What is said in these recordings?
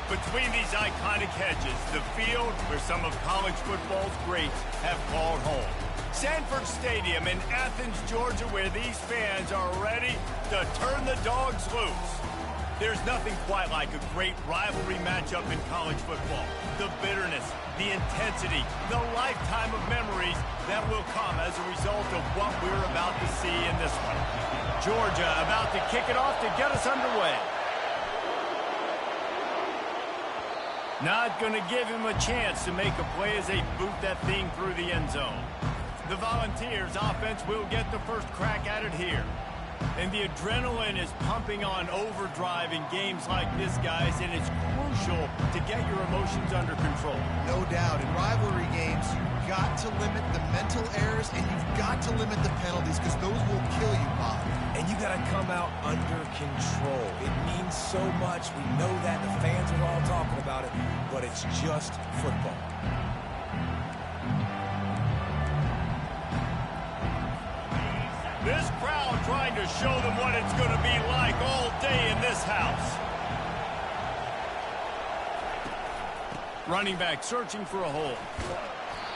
Between these iconic hedges, the field where some of college football's greats have called home. Sanford Stadium in Athens, Georgia, where these fans are ready to turn the dogs loose. There's nothing quite like a great rivalry matchup in college football. The bitterness, the intensity, the lifetime of memories that will come as a result of what we're about to see in this one. Georgia about to kick it off to get us underway. Not going to give him a chance to make a play as they boot that thing through the end zone. The Volunteers offense will get the first crack at it here. And the adrenaline is pumping on overdrive in games like this, guys, and it's crucial to get your emotions under control. No doubt. In rivalry games, you've got to limit the mental errors and you've got to limit the penalties because those will kill you, Bob. And you got to come out under control. It means so much. We know that. The fans are all talking about it, but it's just football. This crowd trying to show them what it's going to be like all day in this house. Running back searching for a hole.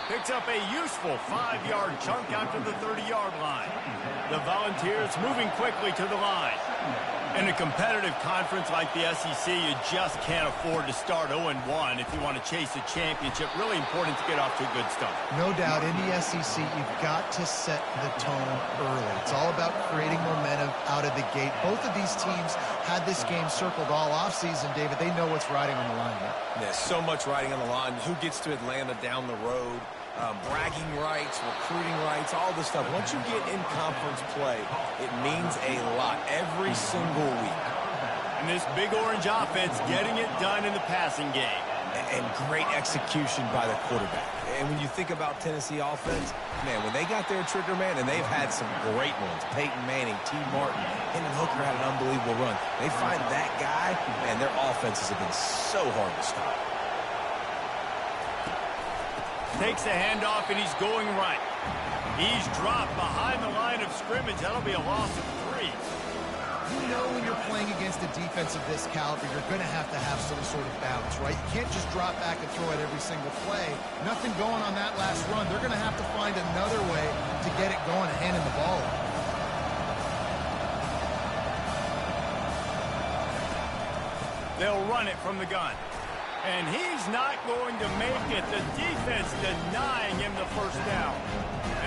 Picks up a useful 5-yard chunk out to the 30-yard line. The Volunteers moving quickly to the line. In a competitive conference like the SEC, you just can't afford to start 0-1 if you want to chase a championship. Really important to get off to a good start. No doubt, in the SEC, you've got to set the tone early. It's all about creating momentum out of the gate. Both of these teams had this game circled all offseason, David. They know what's riding on the line here. There's so much riding on the line. Who gets to Atlanta down the road? Bragging rights, recruiting rights, all this stuff. Once you get in conference play, it means a lot every single week. And this big orange offense getting it done in the passing game. And great execution by the quarterback. And when you think about Tennessee offense, man, when they got their trigger man, and they've had some great ones, Peyton Manning, T. Martin, Hendon Hooker had an unbelievable run. They find that guy, and their offenses have been so hard to stop. Takes the handoff, and he's going right. He's dropped behind the line of scrimmage. That'll be a loss of 3. You know when you're playing against a defense of this caliber, you're going to have some sort of balance, right? You can't just drop back and throw it every single play. Nothing going on that last run. They're going to have to find another way to get it going and handing the ball off. They'll run it from the gun. And he's not going to make it. The defense denying him the first down.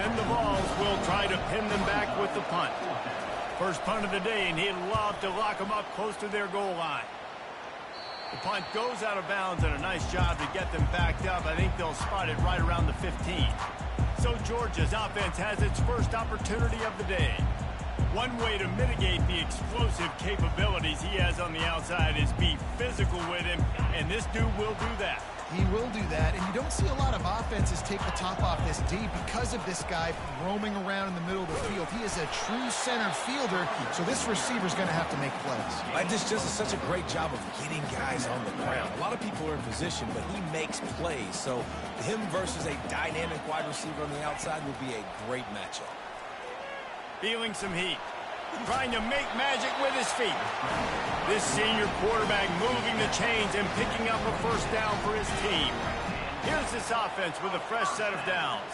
And the Vols will try to pin them back with the punt. First punt of the day, and he'd love to lock them up close to their goal line. The punt goes out of bounds, and a nice job to get them backed up. I think they'll spot it right around the 15. So Georgia's offense has its first opportunity of the day. One way to mitigate the explosive capabilities he has on the outside is be physical with him, and this dude will do that. He will do that, and you don't see a lot of offenses take the top off this D because of this guy roaming around in the middle of the field. He is a true center fielder, so this receiver's going to have to make plays. Like this just such a great job of getting guys on the ground. A lot of people are in position, but he makes plays, so him versus a dynamic wide receiver on the outside would be a great matchup. Feeling some heat. Trying to make magic with his feet. This senior quarterback moving the chains and picking up a first down for his team. Here's this offense with a fresh set of downs.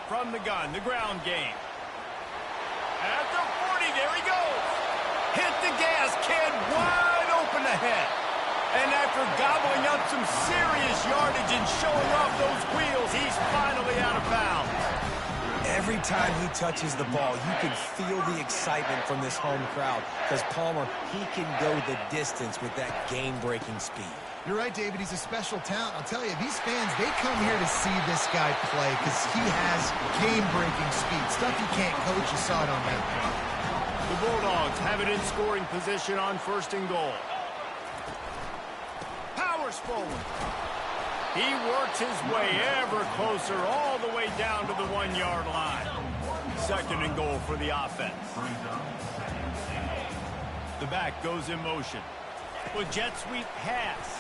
From the gun, the ground game. At the 40, there he goes. Hit the gas, kid, wide open ahead. And after gobbling up some serious yardage and showing off those wheels, he's finally out of bounds. Every time he touches the ball, you can feel the excitement from this home crowd because Palmer, he can go the distance with that game-breaking speed. You're right, David. He's a special talent. I'll tell you, these fans, they come here to see this guy play because he has game-breaking speed. Stuff you can't coach. You saw it on that. The Bulldogs have it in scoring position on 1st and goal. Powers forward. He works his way ever closer all the way down to the 1-yard line. 2nd and goal for the offense. The back goes in motion. With jet sweep pass.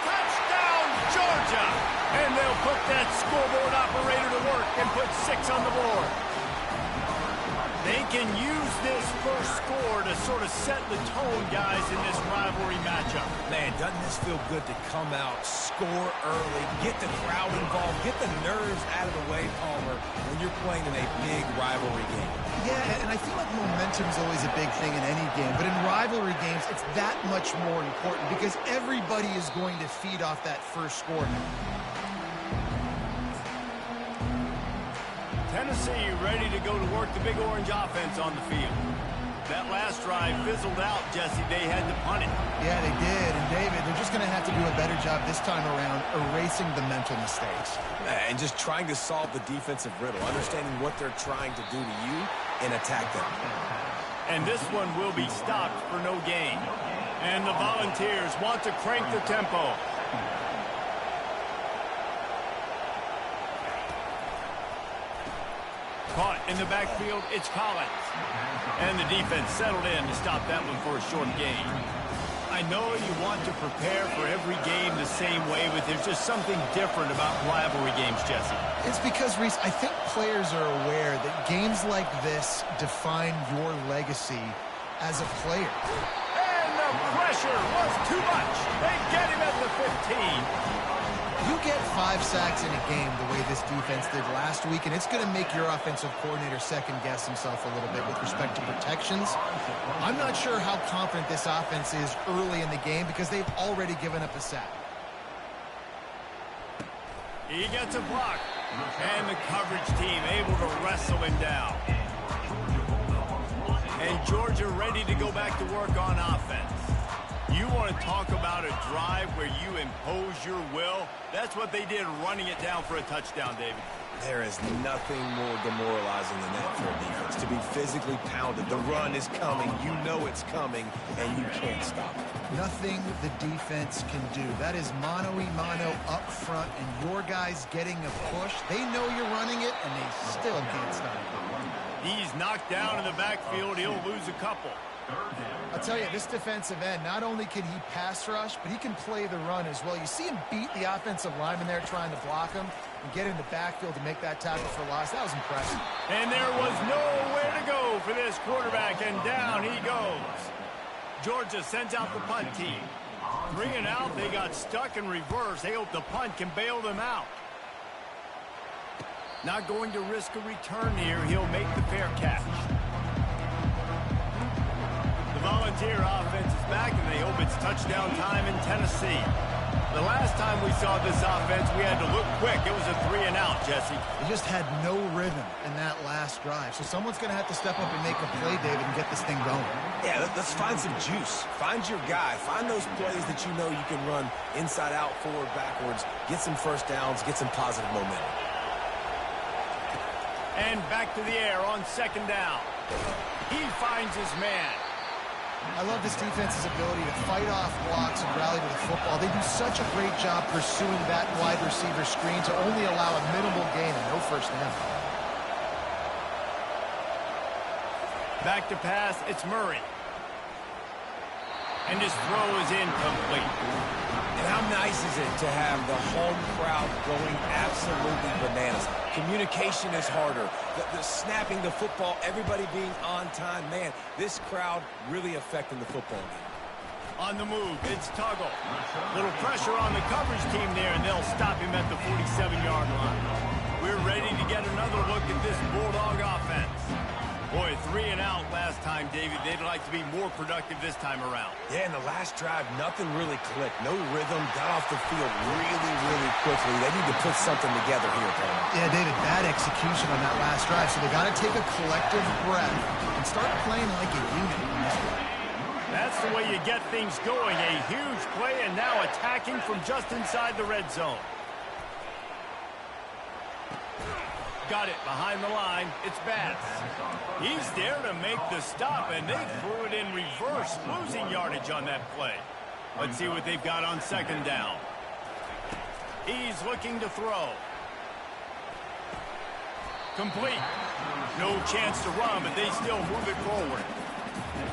Touchdown, Georgia! And they'll put that scoreboard operator to work and put 6 on the board. They can use this first score to sort of set the tone, guys, in this rivalry matchup. Man, doesn't this feel good to come out, score early, get the crowd involved, get the nerves out of the way, Palmer, when you're playing in a big rivalry game. Yeah, and I feel like momentum is always a big thing in any game, but in rivalry games, it's that much more important because everybody is going to feed off that first score. Tennessee ready to go to work the Big Orange offense on the field. That last drive fizzled out, Jesse. They had to punt it. Yeah, they did. And, David, they're just going to have to do a better job this time around erasing the mental mistakes. And just trying to solve the defensive riddle, understanding what they're trying to do to you and attack them. And this one will be stopped for no gain. And the Volunteers want to crank the tempo. Caught in the backfield, it's Collins. And the defense settled in to stop that one for a short gain. I know you want to prepare for every game the same way, but there's just something different about rivalry games, Jesse. It's because, Reese, I think players are aware that games like this define your legacy as a player. And the pressure was too much. They get him at the 15. You get 5 sacks in a game the way this defense did last week, and it's going to make your offensive coordinator second-guess himself a little bit with respect to protections. I'm not sure how confident this offense is early in the game because they've already given up a sack. He gets a block, and the coverage team able to wrestle him down. And Georgia ready to go back to work on offense. You want to talk about a drive where you impose your will? That's what they did, running it down for a touchdown, David. There is nothing more demoralizing than that for a defense, to be physically pounded. The run is coming. You know it's coming, and you can't stop it. Nothing the defense can do. That is mano-a-mano up front, and your guys getting a push. They know you're running it, and they still can't stop it. He's knocked down in the backfield. He'll lose a couple. I'll tell you, this defensive end, not only can he pass rush, but he can play the run as well. You see him beat the offensive lineman there trying to block him and get in the backfield to make that tackle for loss. That was impressive. And there was nowhere to go for this quarterback, and down he goes. Georgia sends out the punt team. 3 and out, they got stuck in reverse. They hope the punt can bail them out. Not going to risk a return here. He'll make the fair catch. The Volunteer offense is back, and they hope it's touchdown time in Tennessee. The last time we saw this offense, we had to look quick. It was a 3 and out, Jesse. They just had no rhythm in that last drive. So someone's going to have to step up and make a play, David, and get this thing going. Yeah, let's find some juice. Find your guy. Find those plays that you know you can run inside out, forward, backwards. Get some first downs. Get some positive momentum. And back to the air on 2nd down. He finds his man. I love this defense's ability to fight off blocks and rally to the football. They do such a great job pursuing that wide receiver screen to only allow a minimal gain and no first down. Back to pass, it's Murray. And his throw is incomplete. And how nice is it to have the home crowd going absolutely bananas? Communication is harder. The snapping the football, everybody being on time. Man, this crowd really affecting the football game. On the move, it's Tuggle. Little pressure on the coverage team there, and they'll stop him at the 47-yard line. We're ready to get another look at this Bulldog offense. Boy, 3 and out last time, David. They'd like to be more productive this time around. Yeah, in the last drive, nothing really clicked. No rhythm, got off the field really, really quickly. They need to put something together here, Paul. Yeah, David, bad execution on that last drive, so they got to take a collective breath and start playing like a unit on this one. That's the way you get things going. A huge play, and now attacking from just inside the red zone. Got it behind the line. It's Bass. He's there to make the stop, and they threw it in reverse, losing yardage on that play. Let's see what they've got on 2nd down. He's looking to throw. Complete. No chance to run, but they still move it forward.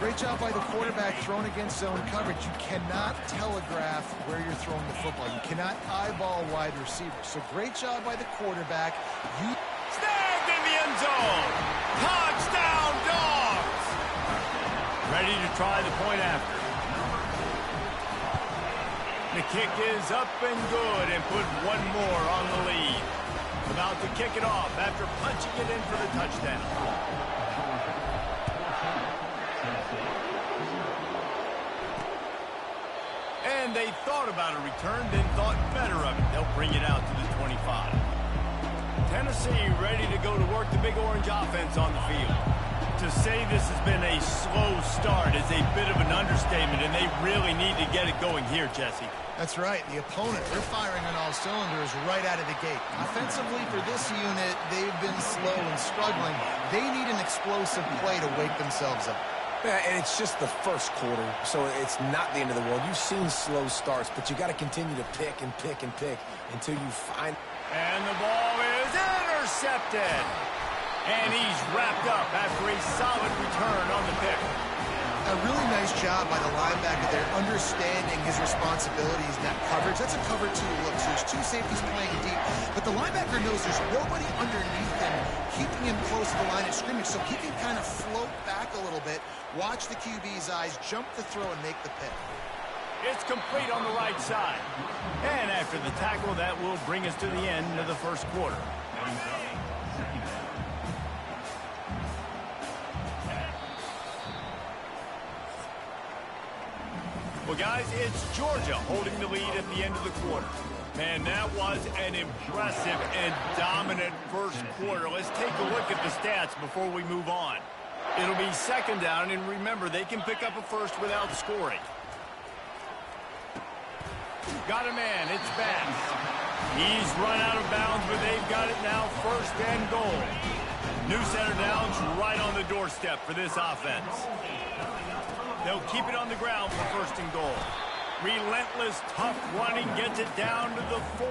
Great job by the quarterback throwing against zone coverage. You cannot telegraph where you're throwing the football. You cannot eyeball wide receivers. So great job by the quarterback. Snagged in the end zone. Touchdown, Ready to try the point after. The kick is up and good and put one more on the lead. About to kick it off after punching it in for the touchdown. And they thought about a return, then thought better of it. They'll bring it out to the 25. Tennessee ready to go to work the Big Orange offense on the field. To say this has been a slow start is a bit of an understatement, and they really need to get it going here, Jesse. That's right. The opponent, they're firing on all cylinders right out of the gate. Offensively, for this unit, they've been slow and struggling. They need an explosive play to wake themselves up. Yeah, and it's just the first quarter, so it's not the end of the world. You've seen slow starts, but you got to continue to pick and pick and pick until you find... And the ball is intercepted. And he's wrapped up after a solid return on the pick. A really nice job by the linebacker there, understanding his responsibilities in that coverage. That's a cover 2 look, so there's 2 safeties playing deep. But the linebacker knows there's nobody underneath him, keeping him close to the line of scrimmage, so he can kind of float back a little bit, watch the QB's eyes, jump the throw, and make the pick. It's complete on the right side. And after the tackle, that will bring us to the end of the first quarter. Well, guys, it's Georgia holding the lead at the end of the quarter. Man, that was an impressive and dominant first quarter. Let's take a look at the stats before we move on. It'll be second down, and remember, they can pick up a first without scoring. Got a man, it's back. He's run out of bounds, but they've got it now, first and goal. New center down's right on the doorstep for this offense. They'll keep it on the ground for first and goal. Relentless, tough running gets it down to the 4.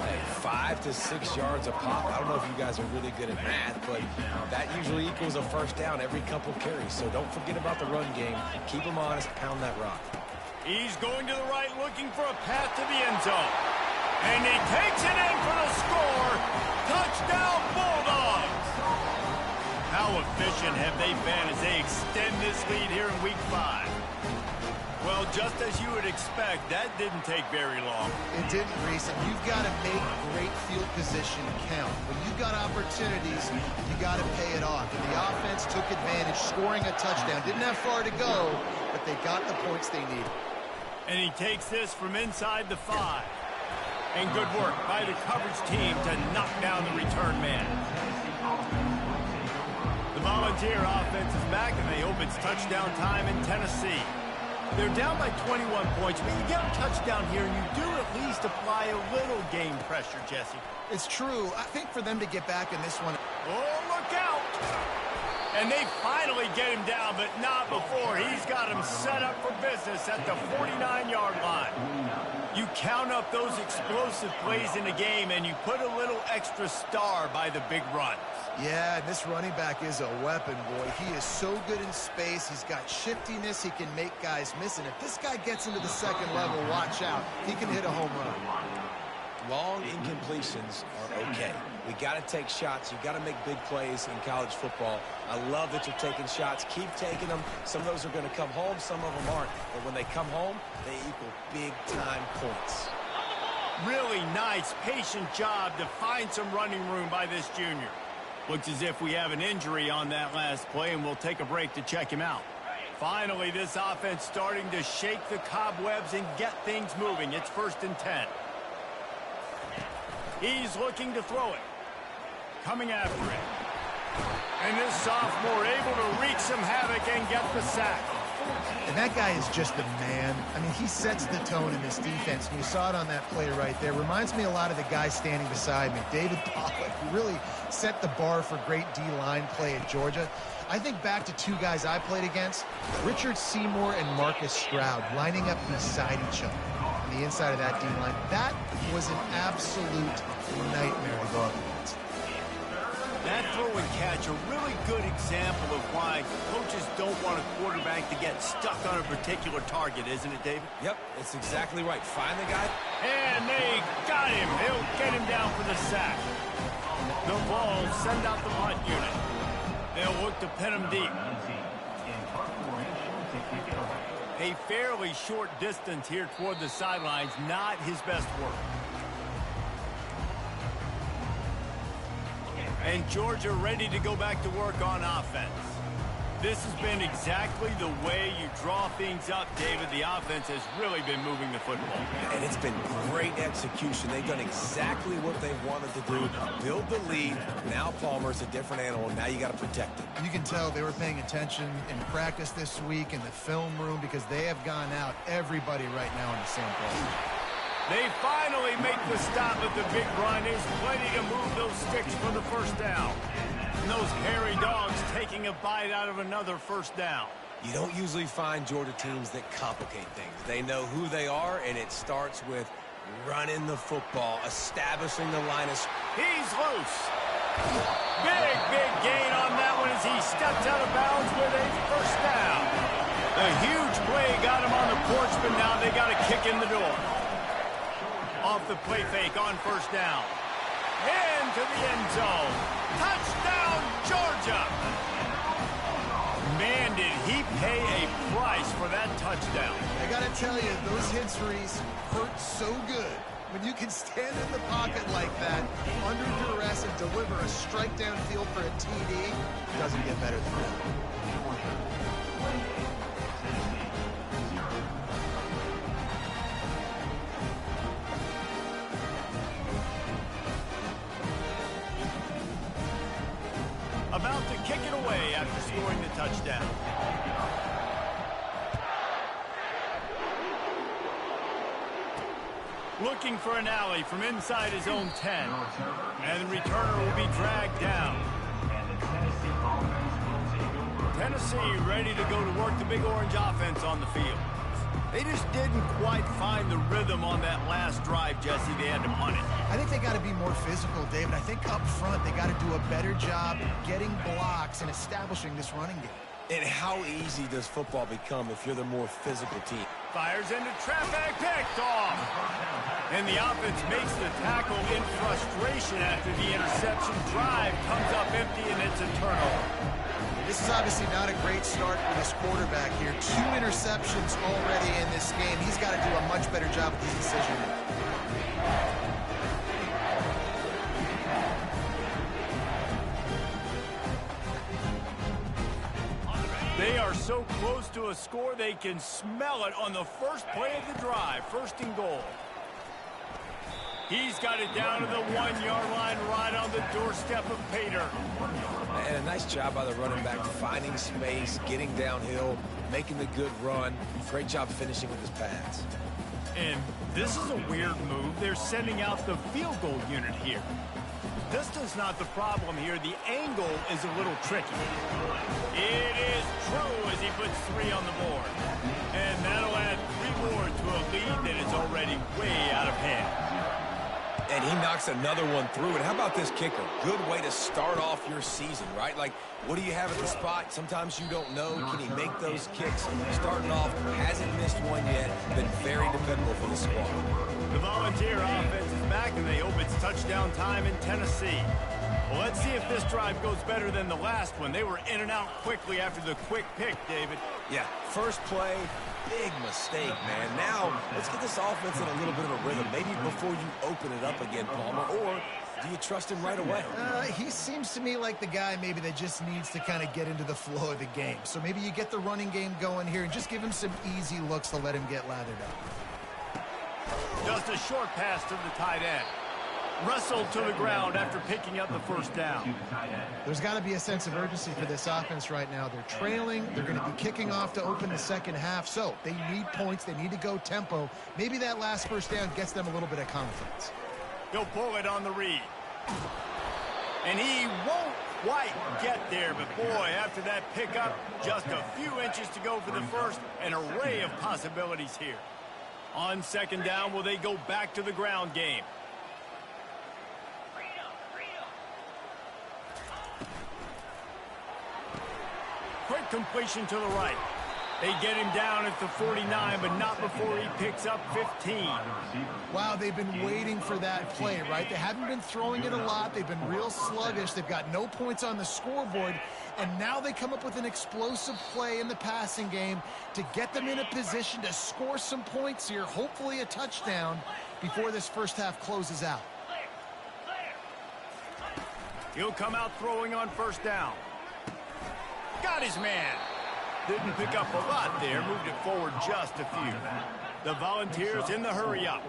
Hey, 5 to 6 yards a pop. I don't know if you guys are really good at math, but that usually equals a first down every couple carries. So don't forget about the run game. Keep them honest, pound that rock. He's going to the right, looking for a path to the end zone. And he takes it in for the score. Touchdown, Bulldogs! How efficient have they been as they extend this lead here in Week 5? Well, just as you would expect, that didn't take very long. It didn't, Reese, and you've got to make great field position count. When you've got opportunities, you got to pay it off. And the offense took advantage, scoring a touchdown. Didn't have far to go, but they got the points they needed. And he takes this from inside the 5. And good work by the coverage team to knock down the return man. The Volunteer offense is back, and they hope it's touchdown time in Tennessee. They're down by 21 points, but you get a touchdown here, and you do at least apply a little game pressure, Jesse. It's true. I think for them to get back in this one... Oh, look out! And they finally get him down, but not before. He's got him set up for business at the 49-yard line. You count up those explosive plays in the game, and you put a little extra star by the big runs. Yeah, this running back is a weapon, boy. He is so good in space. He's got shiftiness. He can make guys miss. And if this guy gets into the second level, watch out. He can hit a home run. Long incompletions are okay. We got to take shots. You got to make big plays in college football. I love that you're taking shots. Keep taking them. Some of those are going to come home. Some of them aren't. But when they come home, they equal big-time points. Really nice, patient job to find some running room by this junior. Looks as if we have an injury on that last play, and we'll take a break to check him out. Finally, this offense starting to shake the cobwebs and get things moving. It's 1st and 10. He's looking to throw it. Coming after it. And this sophomore able to wreak some havoc and get the sack. And that guy is just a man. I mean, he sets the tone in this defense. And you saw it on that play right there. Reminds me a lot of the guy standing beside me, David Pollock, who really set the bar for great D-line play at Georgia. I think back to 2 guys I played against, Richard Seymour and Marcus Stroud, lining up beside each other on the inside of that D-line. That was an absolute nightmare to go up against. That throw and catch, a really good example of why coaches don't want a quarterback to get stuck on a particular target, isn't it, David? Yep, it's exactly right. Find the guy. And they got him. They'll get him down for the sack. The Vols send out the punt unit. They'll look to pin him deep. A fairly short distance here toward the sidelines, not his best work. And Georgia ready to go back to work on offense. This has been exactly the way you draw things up, David. The offense has really been moving the football. And it's been great execution. They've done exactly what they wanted to do. Build the lead. Now Palmer's a different animal. Now you got to protect it. You can tell they were paying attention in practice this week in the film room because they have gone out, everybody right now in the same place. They finally make the stop at the big run. Is plenty to move those sticks for the first down. And those hairy dogs taking a bite out of another first down. You don't usually find Georgia teams that complicate things. They know who they are, and it starts with running the football, establishing the line of... He's loose. Big gain on that one as he stepped out of bounds with a first down. A huge play got him on the porch, but now they got a kick in the door. Off the play fake on first down. Into the end zone. Touchdown, Georgia! Man, did he pay a price for that touchdown. I got to tell you, those hits, Reese, hurt so good. When you can stand in the pocket like that, under duress, and deliver a strike downfield for a TD, it doesn't get better than that. About to kick it away after scoring the touchdown. Looking for an alley from inside his own 10. And the returner will be dragged down. Tennessee ready to go to work the Big Orange offense on the field. They just didn't quite find the rhythm on that last drive, Jesse. They had to punt it. I think they got to be more physical, David. I think up front they got to do a better job getting blocks and establishing this running game. And how easy does football become if you're the more physical team? Fires into traffic, picked off. And the offense makes the tackle in frustration after the interception. Drive comes up empty, and it's a turnover. This is obviously not a great start for this quarterback here. 2 interceptions already in this game. He's got to do a much better job with his decision. They are so close to a score, they can smell it on the first play of the drive. First and goal. He's got it down to the 1-yard line right on the doorstep of Pater. And a nice job by the running back finding space, getting downhill, making the good run. Great job finishing with his pads. And this is a weird move. They're sending out the field goal unit here. Distance not the problem here. The angle is a little tricky. It is true as he puts 3 on the board. And that'll add 3 more to a lead that is already way out of hand. And he knocks another one through. And how about this kicker? Good way to start off your season, right? Like, what do you have at the spot? Sometimes you don't know. Can he make those kicks? Starting off, hasn't missed one yet. Been very dependable for the squad. The Volunteer offense is back, and they hope it's touchdown time in Tennessee. Well, let's see if this drive goes better than the last one. They were in and out quickly after the quick pick, David. Yeah, first play, big mistake, man. Now, let's get this offense in a little bit of a rhythm. Maybe before you open it up again, Palmer, or do you trust him right away? He seems to me like the guy maybe that just needs to kind of get into the flow of the game. So maybe you get the running game going here and just give him some easy looks to let him get lathered up. Just a short pass to the tight end. Wrestled to the ground after picking up the first down. There's got to be a sense of urgency for this offense right now. They're trailing. They're going to be kicking off to open the second half. So they need points. They need to go tempo. Maybe that last first down gets them a little bit of confidence. He'll pull it on the read. And he won't quite get there. But, boy, after that pickup, just a few inches to go for the first. An array of possibilities here. On second down, will they go back to the ground game? Quick completion to the right. They get him down at the 49, but not before he picks up 15. Wow, they've been waiting for that play, right? They haven't been throwing it a lot. They've been real sluggish. They've got no points on the scoreboard. And now they come up with an explosive play in the passing game to get them in a position to score some points here, hopefully a touchdown, before this first half closes out. He'll come out throwing on first down. Got his man. Didn't pick up a lot there, moved it forward just a few. The Volunteers in the hurry-up.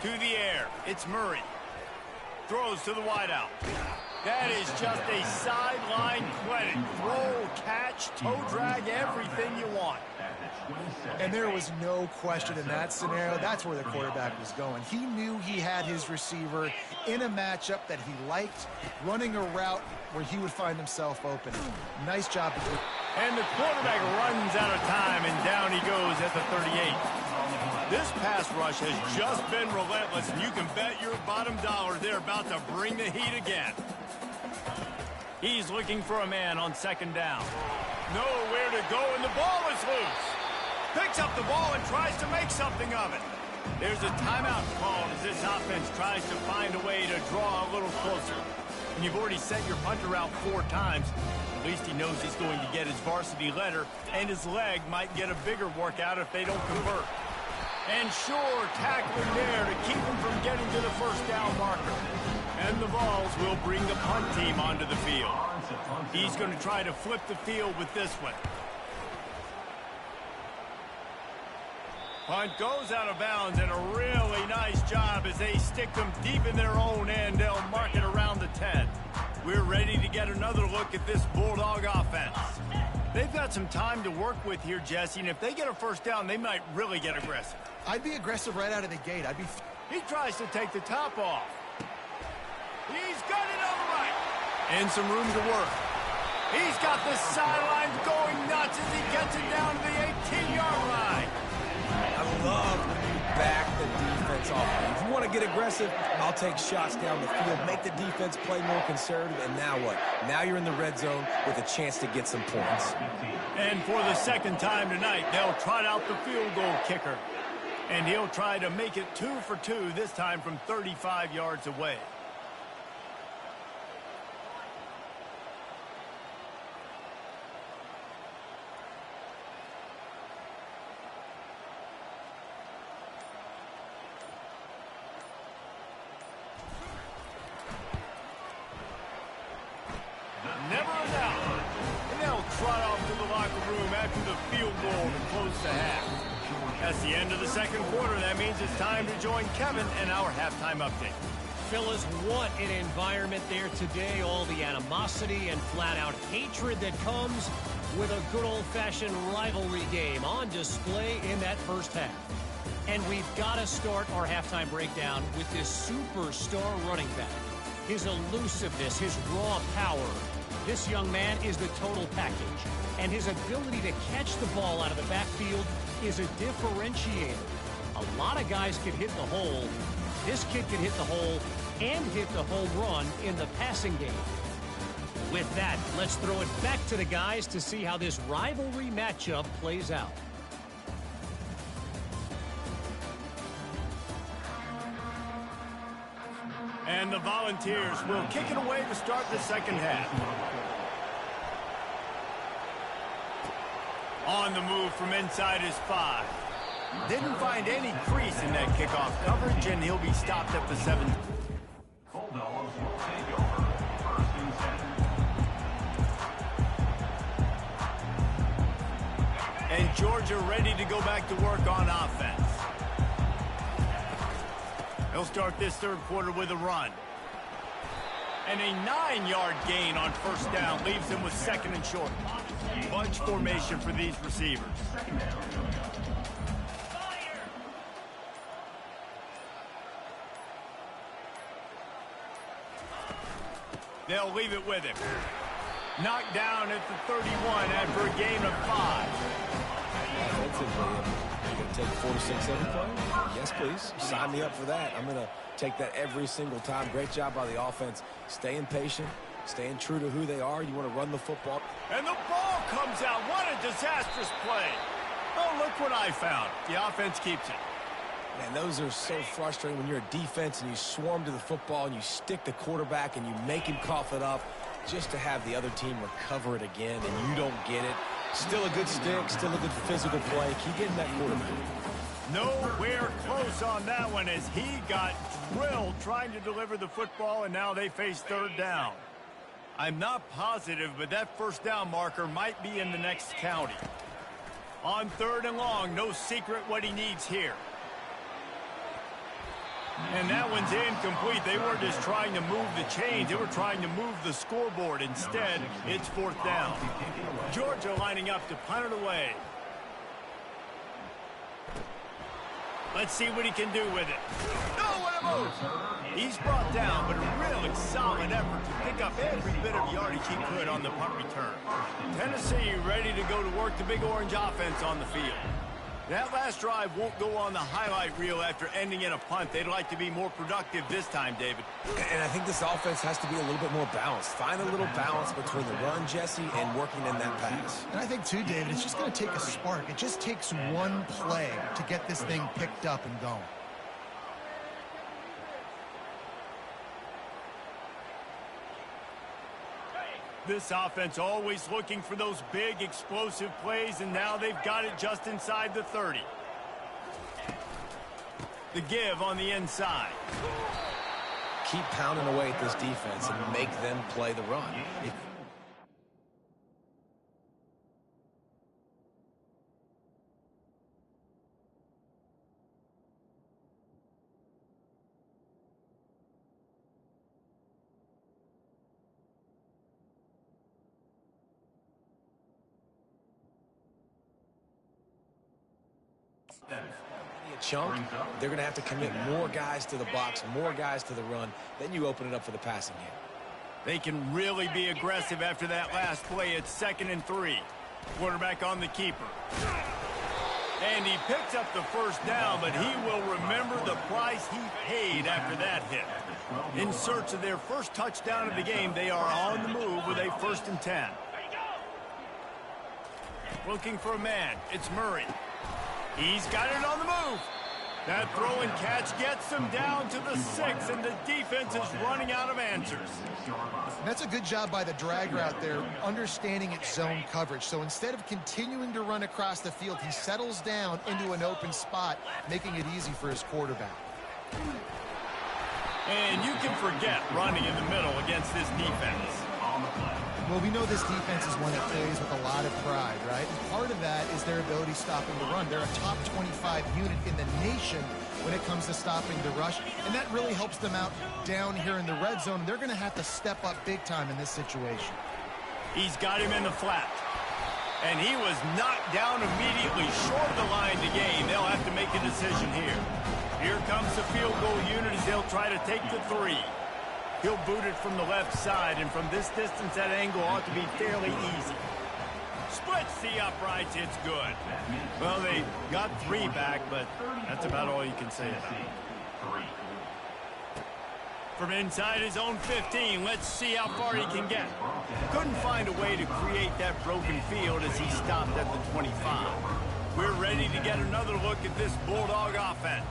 To the air, it's Murray. Throws to the wideout. That is just a sideline clinic. Throw, catch, toe drag, everything you want. And there was no question in that scenario. That's where the quarterback was going. He knew he had his receiver in a matchup that he liked, running a route where he would find himself open. Nice job. And the quarterback runs out of time, and down he goes at the 38. This pass rush has just been relentless, and you can bet your bottom dollar they're about to bring the heat again. He's looking for a man on second down. Nowhere to go, and the ball is loose. Picks up the ball and tries to make something of it. There's a timeout called as this offense tries to find a way to draw a little closer. And you've already sent your punter out 4 times. At least he knows he's going to get his varsity letter, and his leg might get a bigger workout if they don't convert. And sure, tackling there to keep him from getting to the first down marker. And the Vols will bring the punt team onto the field. He's going to try to flip the field with this one. Punt goes out of bounds, and a really nice job as they stick them deep in their own end. They'll mark it around the 10. We're ready to get another look at this Bulldog offense. They've got some time to work with here, Jesse, and if they get a first down, they might really get aggressive. I'd be aggressive right out of the gate. He tries to take the top off. He's got it on the right. And some room to work. He's got the sidelines going nuts as he gets it down to the 18-yard line. I love when you back the defense off. If you want to get aggressive, I'll take shots down the field, make the defense play more conservative, and now what? Now you're in the red zone with a chance to get some points. And for the second time tonight, they'll trot out the field goal kicker. And he'll try to make it 2 for 2, this time from 35 yards away. Never a doubt. And they'll trot off to the locker room after the field goal to close the half. That's the end of the second quarter. That means it's time to join Kevin and our halftime update. Phyllis, what an environment there today. All the animosity and flat-out hatred that comes with a good old-fashioned rivalry game on display in that first half. And we've got to start our halftime breakdown with this superstar running back. His elusiveness, his raw power. This young man is the total package. And his ability to catch the ball out of the backfield is a differentiator. A lot of guys can hit the hole. This kid can hit the hole and hit the home run in the passing game. With that, let's throw it back to the guys to see how this rivalry matchup plays out. And the Volunteers will kick it away to start the second half. On the move from inside his 5. Didn't find any crease in that kickoff coverage, and he'll be stopped at the 7. And Georgia ready to go back to work on offense. He'll start this third quarter with a run. And a 9-yard gain on first down leaves him with second and short. Bunch formation for these receivers. They'll leave it with him. Knocked down at the 31 after a gain of 5. Offensively, you're going to take 4-6 every play? Yes, please. Sign me up for that. I'm going to take that every single time. Great job by the offense. Staying patient, staying true to who they are. You want to run the football. And the ball comes out. What a disastrous play. Oh, look what I found. The offense keeps it. Man, those are so frustrating when you're a defense and you swarm to the football and you stick the quarterback and you make him cough it up. just to have the other team recover it again and you don't get it. Still a good stick, still a good physical play. Keep getting that quarterback. Nowhere close on that one as he got drilled trying to deliver the football, and now they face third down. I'm not positive, but that first down marker might be in the next county. On third and long, no secret what he needs here. And that one's incomplete. They weren't just trying to move the chains. They were trying to move the scoreboard. Instead, it's fourth down. Georgia lining up to punt it away. Let's see what he can do with it. No, what a move! He's brought down, but a really solid effort to pick up every bit of yardage he could on the punt return. Tennessee ready to go to work the Big Orange offense on the field. That last drive won't go on the highlight reel after ending in a punt. They'd like to be more productive this time, David. And I think this offense has to be a little bit more balanced. Find a little balance between the run, Jesse, and working in that pass. And I think, too, David, it's just going to take a spark. It just takes one play to get this thing picked up and going. This offense always looking for those big, explosive plays, and now they've got it just inside the 30. The give on the inside. Keep pounding away at this defense and make them play the run. A chunk, they're going to have to commit more guys to the box, more guys to the run. Then you open it up for the passing game. They can really be aggressive after that last play. It's 2nd and 3. Quarterback on the keeper. And he picks up the first down, but he will remember the price he paid after that hit. In search of their first touchdown of the game, they are on the move with a 1st and 10. Looking for a man. It's Murray. He's got it on the move. That throw and catch gets them down to the 6, and the defense is running out of answers. And that's a good job by the drag route there, understanding its zone coverage. So instead of continuing to run across the field, he settles down into an open spot, making it easy for his quarterback. And you can forget running in the middle against this defense. Well, we know this defense is one that plays with a lot of pride, right? And part of that is their ability stopping the run. They're a top 25 unit in the nation when it comes to stopping the rush, and that really helps them out down here in the red zone. They're going to have to step up big time in this situation. He's got him in the flat, and he was knocked down immediately short of the line to gain. They'll have to make a decision here. Here comes the field goal unit as they'll try to take the 3. He'll boot it from the left side, and from this distance, that angle ought to be fairly easy. Splits the uprights, it's good. Well, they got 3 back, but that's about all you can say about it. From inside his own 15, let's see how far he can get. Couldn't find a way to create that broken field as he stopped at the 25. We're ready to get another look at this Bulldog offense.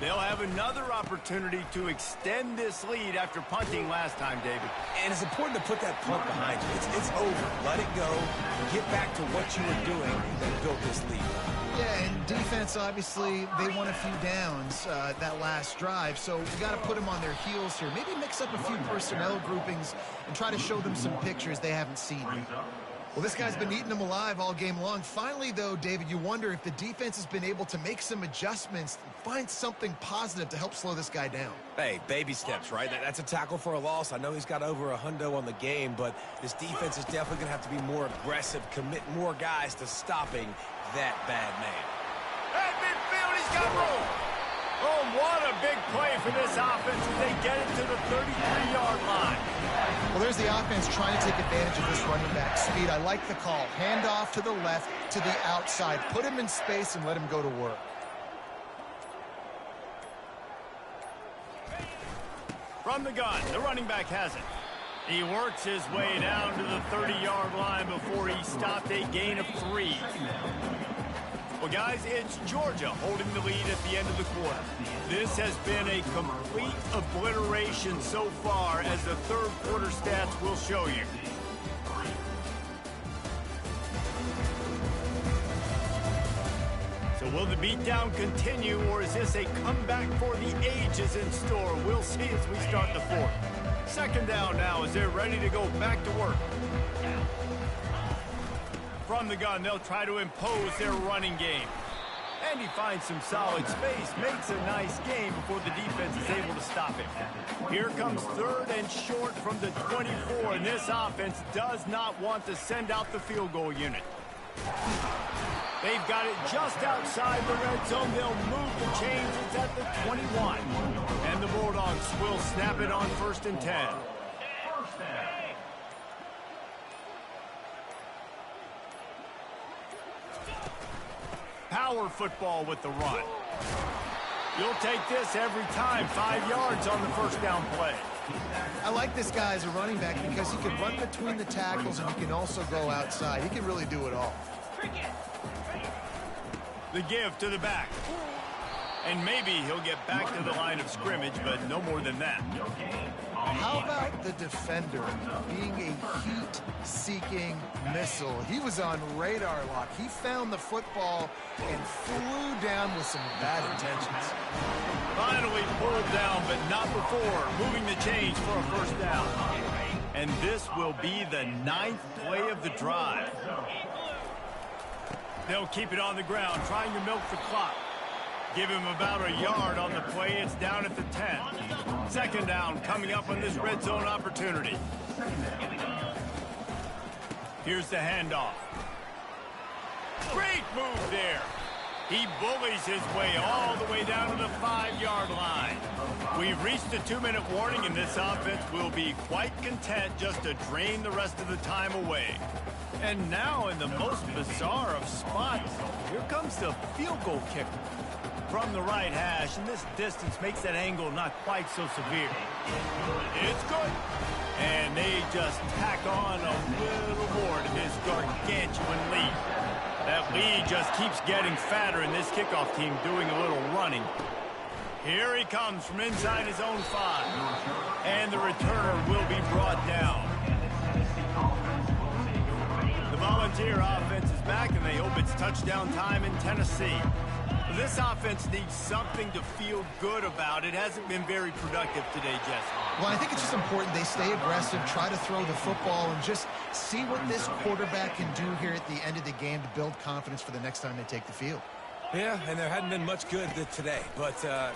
They'll have another opportunity to extend this lead after punting last time, David. And it's important to put that punt behind you. It's over. Let it go. Get back to what you were doing that built this lead. Yeah, and defense, obviously, they won a few downs that last drive, so we got to put them on their heels here. Maybe mix up a few personnel groupings and try to show them some pictures they haven't seen. Well, this guy's been eating them alive all game long. Finally, though, David, you wonder if the defense has been able to make some adjustments, find something positive to help slow this guy down. Hey, baby steps, right? That's a tackle for a loss. I know he's got over $100 on the game, but this defense is definitely going to have to be more aggressive, commit more guys to stopping that bad man. At midfield, he's got room. Oh, what a big play for this offense as they get it to the 33-yard line. Well, there's the offense trying to take advantage of this running back speed. I like the call. Hand off to the left, to the outside. Put him in space and let him go to work. From the gun, the running back has it. He works his way down to the 30-yard line before he stopped a gain of 3. Well, guys, it's Georgia holding the lead at the end of the quarter. This has been a complete obliteration so far, as the third quarter stats will show you. So will the beatdown continue, or is this a comeback for the ages in store? We'll see as we start the fourth. Second down now as they're ready to go back to work. From the gun, they'll try to impose their running game. And he finds some solid space, makes a nice game before the defense is able to stop him. Here comes third and short from the 24, and this offense does not want to send out the field goal unit. They've got it just outside the red zone. They'll move the chains. It's at the 21. And the Bulldogs will snap it on 1st and 10. Power football with the run. You'll take this every time. 5 yards on the first down play. I like this guy as a running back because he can run between the tackles and he can also go outside. He can really do it all. The give to the back. And maybe he'll get back to the line of scrimmage, but no more than that. How about the defender being a heat-seeking missile? He was on radar lock. He found the football and flew down with some bad intentions. Finally pulled down, but not before moving the chains for a first down. And this will be the 9th play of the drive. They'll keep it on the ground, trying to milk the clock. Give him about a yard on the play. It's down at the 10. Second down coming up on this red zone opportunity. Here's the handoff. Great move there. He bullies his way all the way down to the 5-yard line. We've reached a 2-minute warning, and this offense will be quite content just to drain the rest of the time away. And now, in the most bizarre of spots, here comes the field goal kicker. From the right hash, and this distance makes that angle not quite so severe. It's good. And they just tack on a little more to this gargantuan lead. That lead just keeps getting fatter, and this kickoff team doing a little running. Here he comes from inside his own 5. And the returner will be brought down. The Volunteer offense is back, and they hope it's touchdown time in Tennessee. This offense needs something to feel good about. It hasn't been very productive today, Jesse. Well, I think it's just important they stay aggressive, try to throw the football, and just see what this quarterback can do here at the end of the game to build confidence for the next time they take the field. Yeah, and there hadn't been much good today. But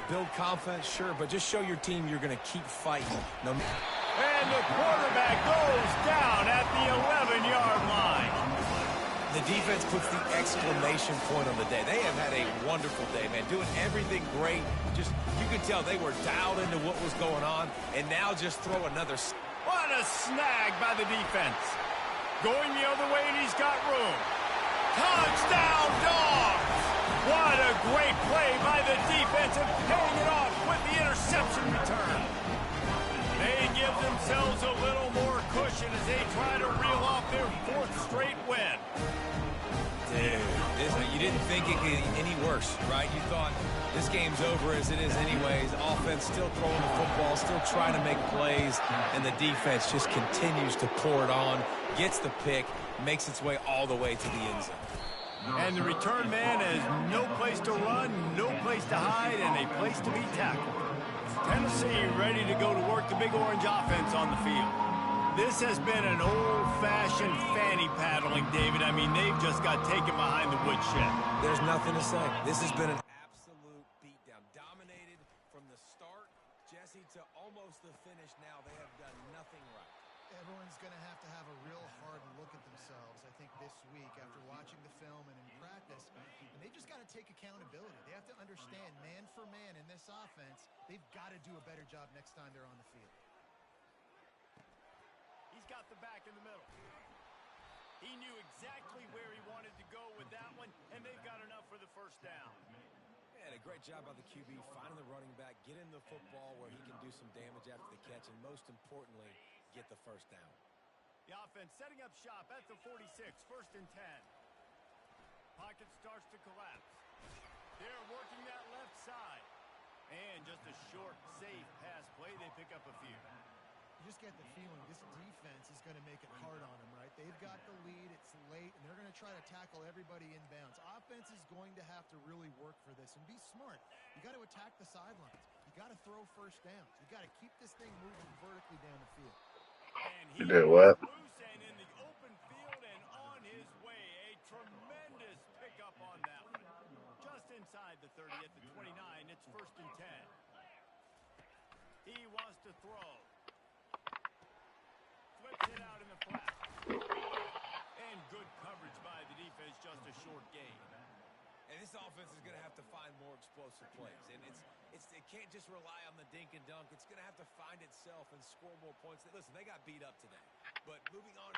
build confidence, sure, but just show your team you're going to keep fighting. And the quarterback goes down at the 11-yard line. The defense puts the exclamation point on the day. They have had a wonderful day, man. Doing everything great. Just, you could tell they were dialed into what was going on. And now just throw another... What a snag by the defense. Going the other way, and he's got room. Touchdown, Dogs! What a great play by the defense, and paying it off with the interception return. They give themselves a little more cushion as they try to reel off their 4th straight win. Dude, you didn't think it could get any worse, right? You thought this game's over as it is anyways. Offense still throwing the football, still trying to make plays, and the defense just continues to pour it on, gets the pick, makes its way all the way to the end zone. And the return man has no place to run, no place to hide, and a place to be tackled. Tennessee ready to go to work the Big Orange offense on the field. This has been an old-fashioned fanny paddling, David. I mean, they've just got taken behind the woodshed. There's nothing to say. This has been an absolute beatdown. Dominated from the start, Jesse, to almost the finish now. They have done nothing right. Everyone's going to have a real hard look at themselves, I think, this week after watching the film and in practice. And they've just got to take accountability. They have to understand, man for man in this offense, they've got to do a better job next time they're on the field. He's got the back in the middle. He knew exactly where he wanted to go with that one, and they've got enough for the first down. And a great job by the QB finding the running back, get him the football where he can do some damage after the catch, and most importantly, get the first down. The offense setting up shop at the 46, 1st and 10. Pocket starts to collapse. They're working that left side. And just a short, safe pass play. They pick up a few. You just get the feeling this defense is going to make it hard on them, right? They've got the lead. It's late, and they're going to try to tackle everybody inbounds. Offense is going to have to really work for this and be smart. You got to attack the sidelines. You got to throw first downs. You got to keep this thing moving vertically down the field. And he did what? Loose and in the open field and on his way. A tremendous pickup on that one. Just inside the 30 at the 29. It's 1st and 10. He wants to throw. Flips it out in the flat. And good coverage by the defense, just a short gain. And this offense is going to have to find more explosive plays. And it can't just rely on the dink and dunk. It's going to have to find itself and score more points. Listen, they got beat up today. But moving on.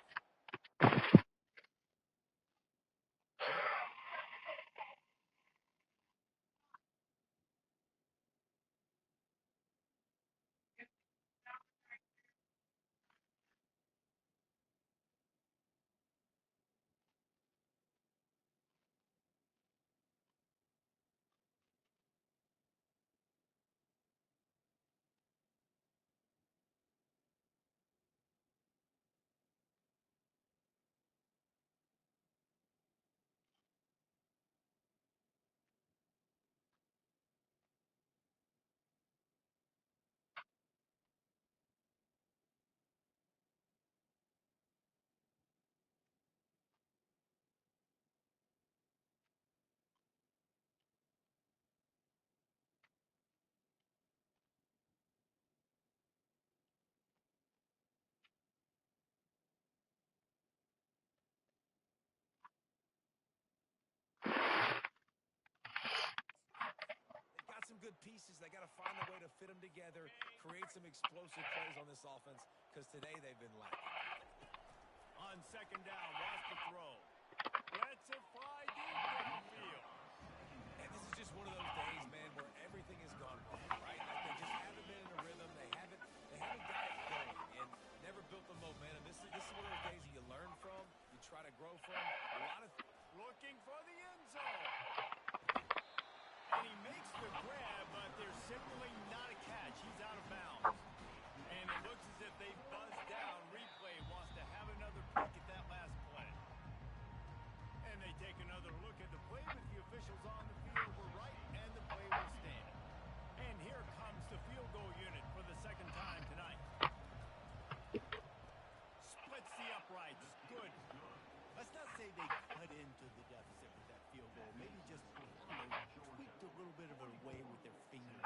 Some good pieces. They got to find a way to fit them together, create some explosive plays on this offense, because today they've been lacking. On 2nd down, wants to throw. Lets it fly deep downfield. And this is just one of those days, man, where everything has gone wrong, right? Like they just haven't been in a rhythm. They haven't got it going and never built the momentum. This is one of those days that you learn from, you try to grow from. A lot of looking for the end zone. And he makes the grab, but they're signaling not a catch. He's out of bounds. And it looks as if they buzzed down. Replay wants to have another peek at that last play. And they take another look at the play, but the officials on the field were right, and the play will stand. And here comes the field goal unit for the 2nd time tonight. Splits the uprights. Good. Let's not say they cut into the deficit with that field goal. Maybe just tweaked a little bit of a way with their finger.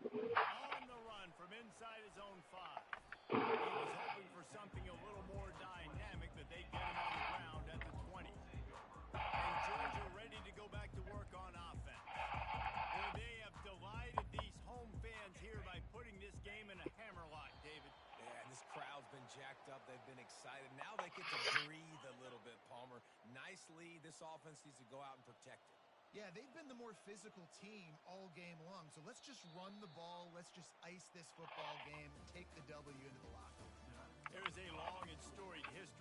On the run from inside his own 5. He was hoping for something a little more dynamic, but they get him on the ground at the 20. And Georgia ready to go back to work on offense. Well, they have delighted these home fans here by putting this game in a hammerlock, David. Yeah, and this crowd's been jacked up. They've been excited. Now they get to breathe a little bit, Palmer. Nice lead. This offense needs to go out and protect it. Yeah, they've been the more physical team all game long. So let's just run the ball. Let's just ice this football game and take the W into the locker room. There is a long and storied history